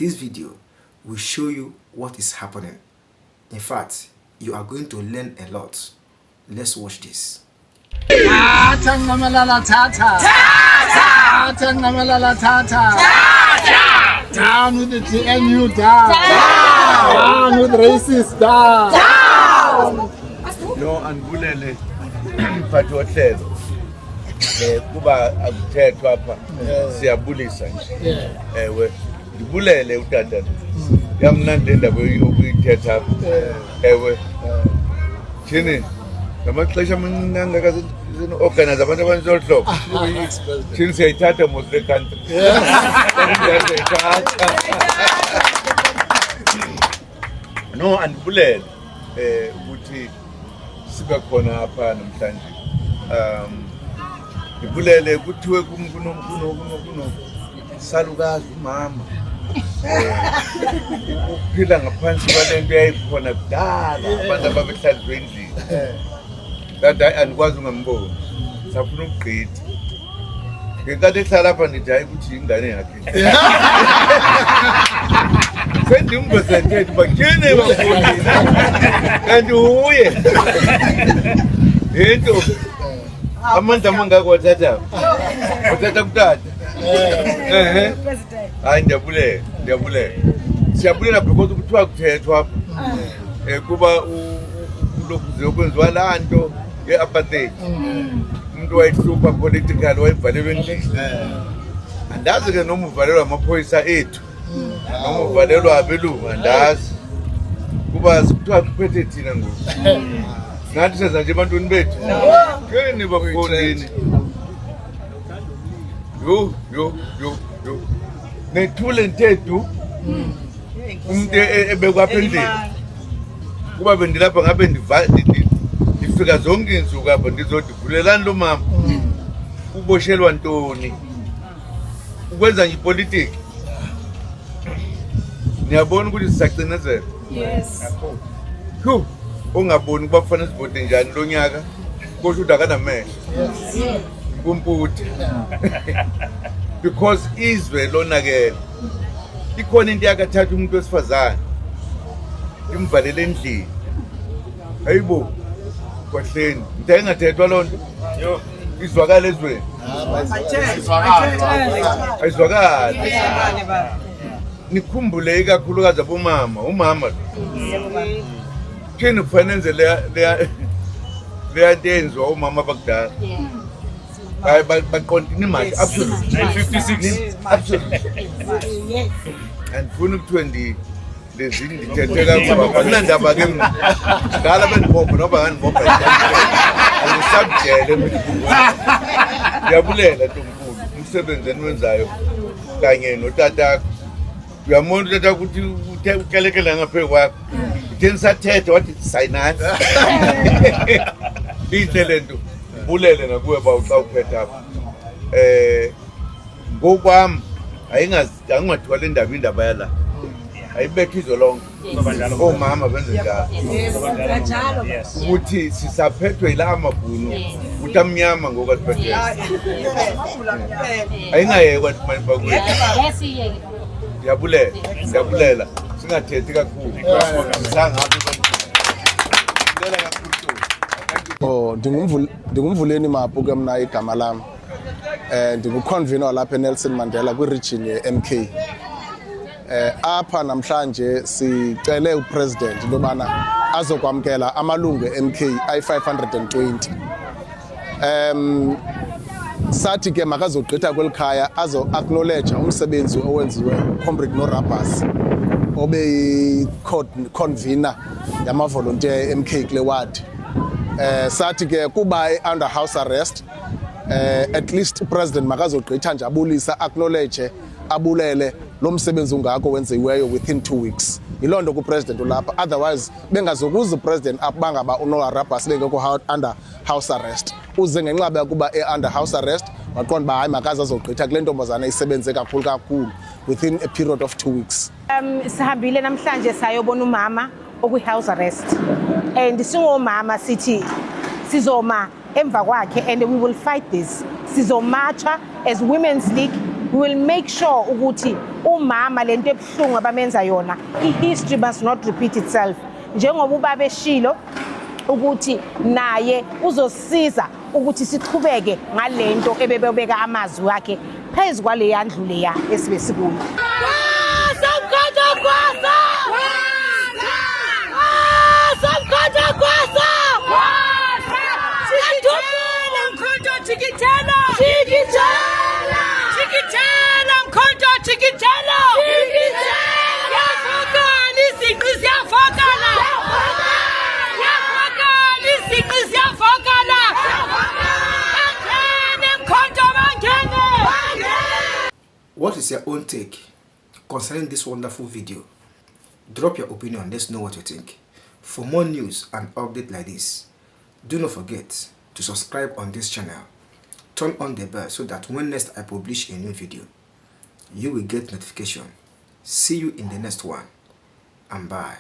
this video will show you what is happening. In fact, you are going to learn a lot. Let's watch this. Down with the TNU, down with racists, down. No, andibulele mphathi wohlelo kuba akuthethwa apha siyabulisa nje ewe ndibulele utata yamnandi indaba yokuyithetha apha ewe thini ngamaxesha amangaka organize abantu abanjolo thini siyayithatha mos le country no andibulele ukuthi sibe khona apha namhlanje ngibulele kuthiwe kuno salukazi umama ukuphila ngaphansi kwalento yayikhona kudala abantu ababehlanjwe endlini kanti andikwazi ungamboni safuna ukugqitha ngenkathi ehlala apha ndithi hayi ukuthi ingane yakhe sendimbesentethi bakene bafundile kanti uye yento amandla amangako wathatha kutata hayi ndiyabulela siyabulela because kuthiwa kuthethwa apha kuba lokhu zokwenziwa laa nto ye-apartheid umuntu wayihlupha political wayivalelwe endlini andazi ke noma uvalelwa amaphoyisa ethu noma uvalelwa abelungu andazi kuba kuthiwa kuphethe thina ngoku nathi senza nje ebantwini bethu keni bafundini yo nethule ntethu umuntu ebekwapha endlini kuba bendilapha ngabe ndifika zonke izinsuku apha ndizodi vulelani lo mama uboshelwa ntoni ukwenza nje ipolitiki niyabona ukuthi sisacinezela ungaboni kuba kufanele sivote njani lo nyaka kusho ukuthi akanamehlo kumputi because izwe lonakele ikhona into yakathatha umuntu wesifazane imvalele endlini hayibo kwahleni into engathethwa loo nto izwakala ezweni ayizwakali nikhumbule ikakhulukazi abomama umama kini kufanele enze leya nto yenziwa umama bakudala baqondini imali absolutely 56 absolutely andifuna ukuthiwe lezini ndithethe kakuba akunandaba ke ngala bendibomba noba ngandibomba andisabujele ndiyabulela ntomkhulu umsebenzi eniwenzayo kanye notatakho uyamona utata ukuthi ukelekela ngaphezu kwakho utheni sathetha wathi sayinani inhle le nto mbulele nakuwe ba uxa uphetha apha ngokwami ayingathiwa le indaba yala ayibekho izwe lonke omama benze njalo ukuthi sisaphethwe yila amabhunu ukuthi amnyama ngoku asiphethwe ayingayekwa mani bakwethu ndiyabulela singathethi kakhulu ndingumvuleni Maphu ke mna igama lam ndinguconvener lapha eNelson Mandela kwi-region ye-MK apha namhlanje sicele upresident into yobana azokwamkela amalungu e-MK ayi-520 sathi ke makazogqitha kweli khaya azo-acknowledge umsebenzi owenziwe Comrade Norabas obe yi-convener yamavolontiya e-MK kule ward sathi ke kuba under house arrest at least upresident makazogqitha nje abulisa acknowledge abulele lo msebenzi ungako wenziweyo within 2 weeks yiloo nto kupresident ulapha otherwise bengazokuza upresident abangaba uNorabas bengekho under house arrest uze ngenxabe yakuba under house arrest waqonda ba hayi makaza azogqitha kule ntombazana isebenze kakhulu within a period of 2 weeks. Sihambile namhlanje sayobona umama okwi-house arrest and singomama sithi sizoma emva kwakhe and we will fight this. Sizomarcha as Women's League we will make sure ukuthi umama lento ebuhlungu abamenza yona, history must not repeat itself. Njengoba ubaba eshilo ukuthi naye uzosiza ukuthi siqhubeke ngalento ebebeka amazwi wakhe phezulu kwale yandlu leya esibe sikuyo. What is your own take concerning this wonderful video? Drop your opinion. Let's know what you think. For more news and updates like this, do not forget to subscribe on this channel. Turn on the bell so that when next I publish a new video, you will get notification. See you in the next one, and bye.